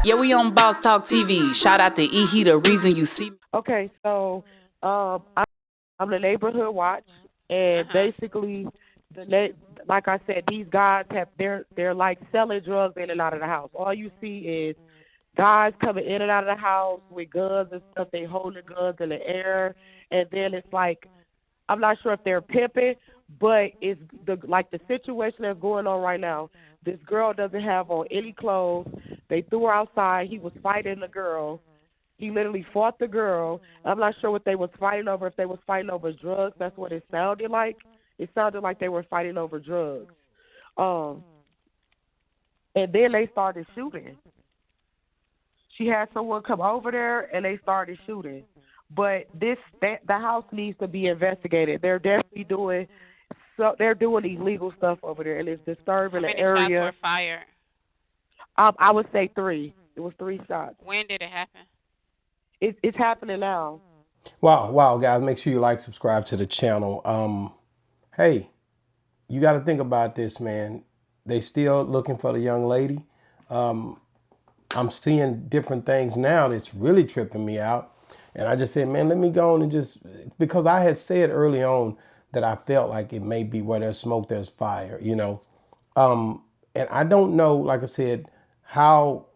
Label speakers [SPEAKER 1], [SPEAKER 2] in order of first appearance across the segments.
[SPEAKER 1] Yeah, we on Boss Talk TV. Shout out to E. He the reason you see me.
[SPEAKER 2] Okay, so I'm the neighborhood watch, and basically, like I said, these guys they're like selling drugs in and out of the house. All you see is guys coming in and out of the house with guns and stuff. They holding guns in the air, and then it's like I'm not sure if they're pimping, but it's the situation that's going on right now. This girl doesn't have on any clothes. They threw her outside. He was fighting the girl. He literally fought the girl. I'm not sure what they was fighting over. If they was fighting over drugs, that's what it sounded like. It sounded like they were fighting over drugs. Um, and then they started shooting. She had someone come over there, and they started shooting. But the house needs to be investigated. They're definitely doing they're doing illegal stuff over there, and it's
[SPEAKER 3] How
[SPEAKER 2] disturbing the
[SPEAKER 3] many shots
[SPEAKER 2] area.
[SPEAKER 3] were fired?
[SPEAKER 2] I would say three. It was three shots.
[SPEAKER 3] When did it happen?
[SPEAKER 2] It's happening now.
[SPEAKER 4] Wow, guys, make sure you like, subscribe to the channel. Hey, you got to think about this, man. They still looking for the young lady. I'm seeing different things now that's really tripping me out. And I just said, man, let me go on and because I had said early on that I felt like it may be where there's smoke, there's fire, you know. And I don't know, like I said, how,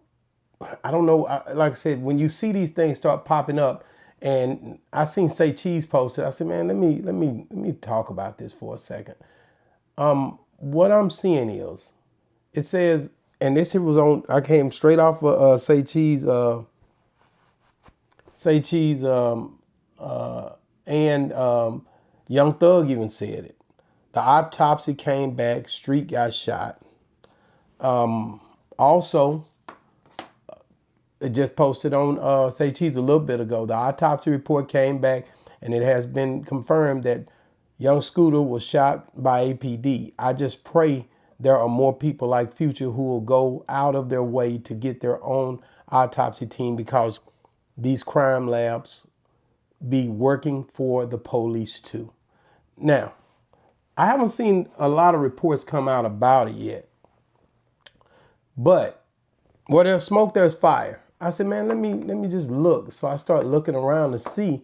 [SPEAKER 4] I don't know, like I said, when you see these things start popping up, and I seen Say Cheese posted, I said, man, let me talk about this for a second. What I'm seeing is, it says, and this was on, I came straight off of Say Cheese, and Young Thug even said it. The autopsy came back, Street got shot. Also, it just posted on Say Cheese a little bit ago. The autopsy report came back, and it has been confirmed that young Scooter was shot by APD. I just pray there are more people like Future who will go out of their way to get their own autopsy team, because these crime labs be working for the police too. Now, I haven't seen a lot of reports come out about it yet, but where there's smoke, there's fire. I said, man, let me just look. So I start looking around to see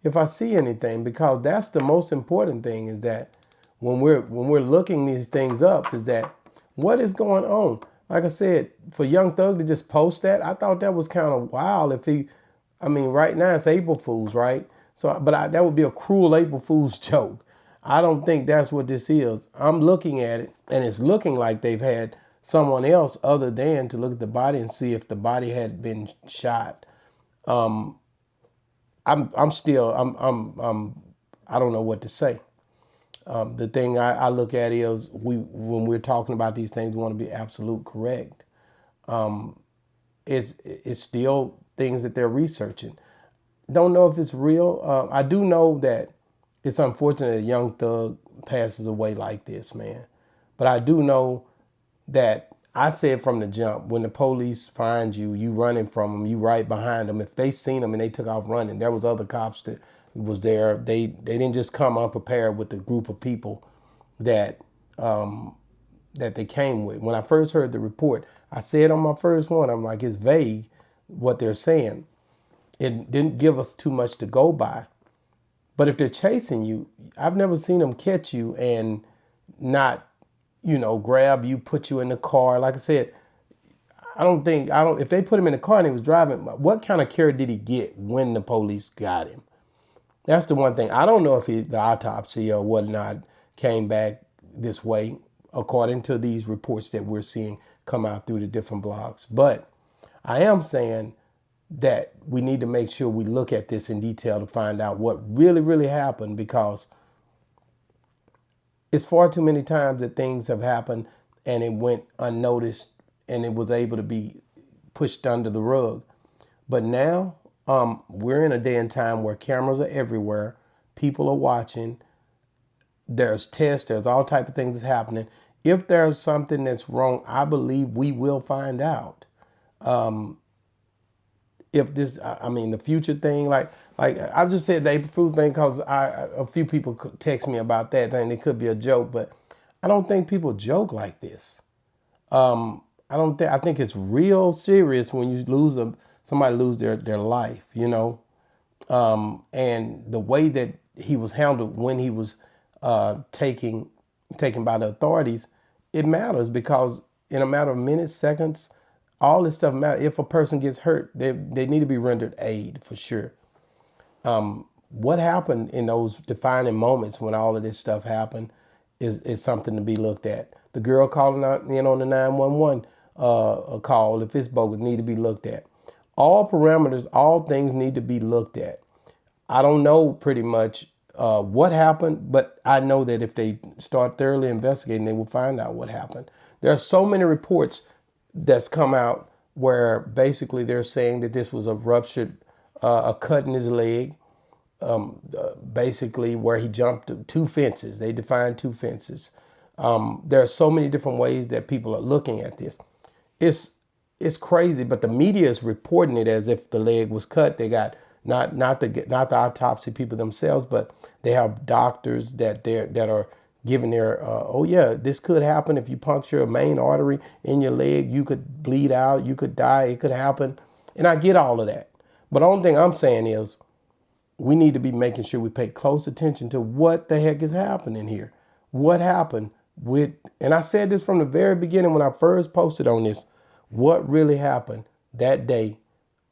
[SPEAKER 4] if I see anything, because that's the most important thing, is that when we're looking these things up, is that what is going on. Like I said, for Young Thug to just post that, I thought that was kind of wild. I mean, right now it's April Fool's, right? So, that would be a cruel April Fool's joke. I don't think that's what this is. I'm looking at it, and it's looking like they've had someone else other than to look at the body and see if the body had been shot. I don't know what to say. The thing I look at is, when we're talking about these things, we want to be absolute correct. It's still things that they're researching. Don't know if it's real. I do know that it's unfortunate that Young Thug passes away like this, man. But I do know that I said from the jump, when the police find you, you running from them, you right behind them. If they seen them and they took off running, there was other cops that was there. They didn't just come unprepared with the group of people that they came with. When I first heard the report, I said on my first one, I'm like, it's vague what they're saying. It didn't give us too much to go by. But if they're chasing you, I've never seen them catch you and not, grab you, put you in the car. Like I said, if they put him in the car and he was driving, what kind of care did he get when the police got him? That's the one thing. I don't know if the autopsy or whatnot came back this way, according to these reports that we're seeing come out through the different blogs. But I am saying that we need to make sure we look at this in detail to find out what really, really happened, because it's far too many times that things have happened and it went unnoticed and it was able to be pushed under the rug. But now we're in a day and time where cameras are everywhere. People are watching. There's tests. There's all type of things that's happening. If there's something that's wrong, I believe we will find out. If this, the Future thing, like I just said the April Fool's thing because a few people text me about that thing. It could be a joke, but I don't think people joke like this. I think it's real serious when you lose somebody lose their life, you know. And the way that he was handled when he was taken by the authorities, it matters because in a matter of minutes, seconds, all this stuff matters. If a person gets hurt, they need to be rendered aid for sure. What happened in those defining moments when all of this stuff happened is something to be looked at. The girl calling out in on the 911 a call, if it's bogus, need to be looked at. All parameters, all things need to be looked at. I don't know pretty much what happened, but I know that if they start thoroughly investigating, they will find out what happened. There are so many reports that's come out where basically they're saying that this was a ruptured, a cut in his leg, basically where he jumped two fences. They defined two fences. There are so many different ways that people are looking at this. It's crazy, but the media is reporting it as if the leg was cut. They got not the autopsy people themselves, but they have doctors that are giving their oh yeah, this could happen if you puncture a main artery in your leg. You could bleed out, you could die, it could happen, and I get all of that. But the only thing I'm saying is we need to be making sure we pay close attention to what the heck is happening here. What happened with, and I said this from the very beginning when I first posted on this, what really happened that day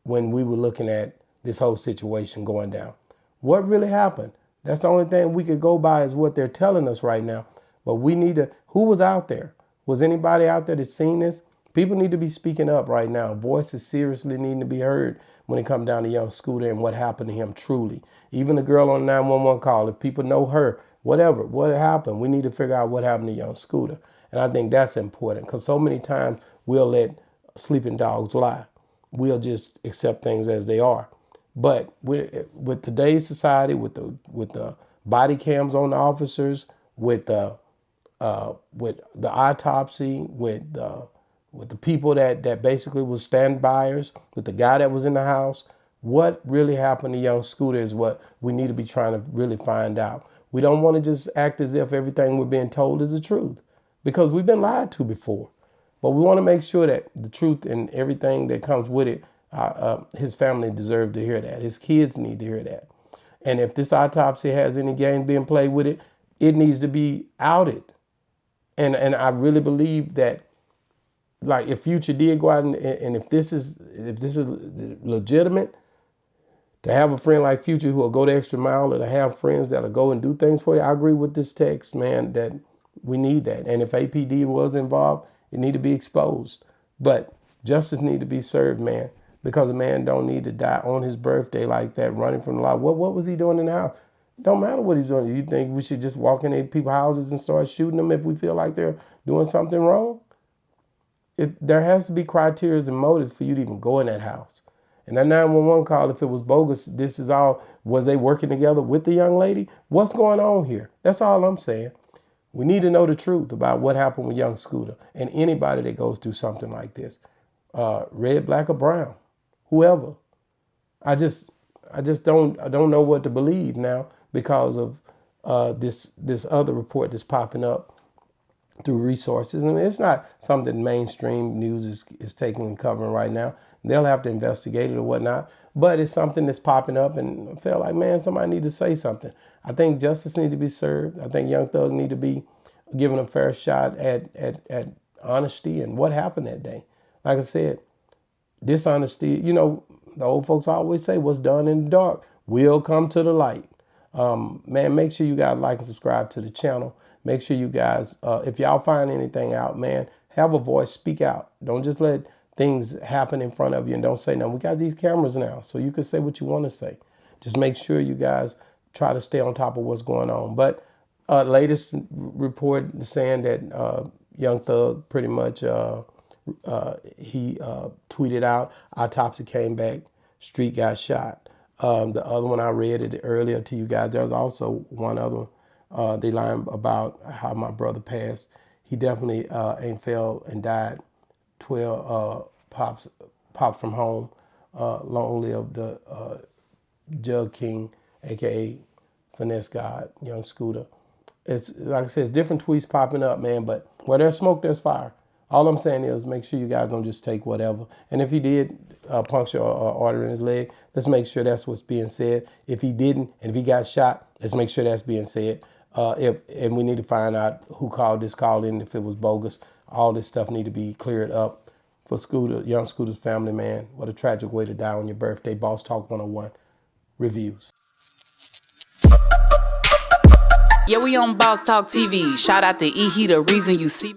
[SPEAKER 4] when we were looking at this whole situation going down. What really happened? That's the only thing we could go by is what they're telling us right now. But we need to, who was out there? Was anybody out there that's seen this? People need to be speaking up right now. Voices seriously need to be heard when it comes down to young Scooter and what happened to him truly. Even the girl on the 911 call, if people know her, whatever, what happened, we need to figure out what happened to young Scooter. And I think that's important because so many times we'll let sleeping dogs lie. We'll just accept things as they are. But with today's society, with the body cams on the officers, with the autopsy, with the people that basically was standbyers, with the guy that was in the house, what really happened to young Scooter is what we need to be trying to really find out. We don't want to just act as if everything we're being told is the truth, because we've been lied to before. But we want to make sure that the truth and everything that comes with it, his family deserves to hear that. His kids need to hear that. And if this autopsy has any game being played with it, it needs to be outed. And I really believe that, like, if Future did go out and if this is legitimate, to have a friend like Future who will go the extra mile, or to have friends that'll go and do things for you, I agree with this text, man, that we need that. And if APD was involved, it need to be exposed. But justice need to be served, man, because a man don't need to die on his birthday like that, running from the law. What was he doing in the house? Don't matter what he's doing. You think we should just walk into people's houses and start shooting them if we feel like they're doing something wrong? There has to be criteria and motives for you to even go in that house. And that 911 call, if it was bogus, this is all, was they working together with the young lady? What's going on here? That's all I'm saying. We need to know the truth about what happened with young Scooter and anybody that goes through something like this. Red, black, or brown, whoever. I just don't know what to believe now because of this other report that's popping up through resources. I mean, it's not something mainstream news is taking and covering right now. They'll have to investigate it or whatnot. But it's something that's popping up, and I feel like, man, somebody need to say something. I think justice needs to be served. I think Young Thug need to be given a fair shot at honesty and what happened that day. Like I said, dishonesty, you know, the old folks always say what's done in the dark will come to the light. Man, make sure you guys like and subscribe to the channel. Make sure you guys, if y'all find anything out, man, have a voice, speak out. Don't just let things happen in front of you and don't say no. We got these cameras now, so you can say what you want to say. Just make sure you guys try to stay on top of what's going on. But latest report saying that Young Thug pretty much, he tweeted out, autopsy came back, street got shot. The other one I read it earlier to you guys. There was also one other one. They lied about how my brother passed. He definitely ain't fell and died. 12 pops from home. Long live the Jug King, aka Finesse God, Young Scooter. It's like I said, it's different tweets popping up, man. But where there's smoke, there's fire. All I'm saying is make sure you guys don't just take whatever. And if he did puncture or artery in his leg, let's make sure that's what's being said. If he didn't, and if he got shot, let's make sure that's being said. And we need to find out who called this call in, if it was bogus. All this stuff need to be cleared up. For Scooter, young Scooter's family, man, what a tragic way to die on your birthday. Boss Talk 101 reviews.
[SPEAKER 1] Yeah, we on Boss Talk TV. Shout out to E. He the reason you see me.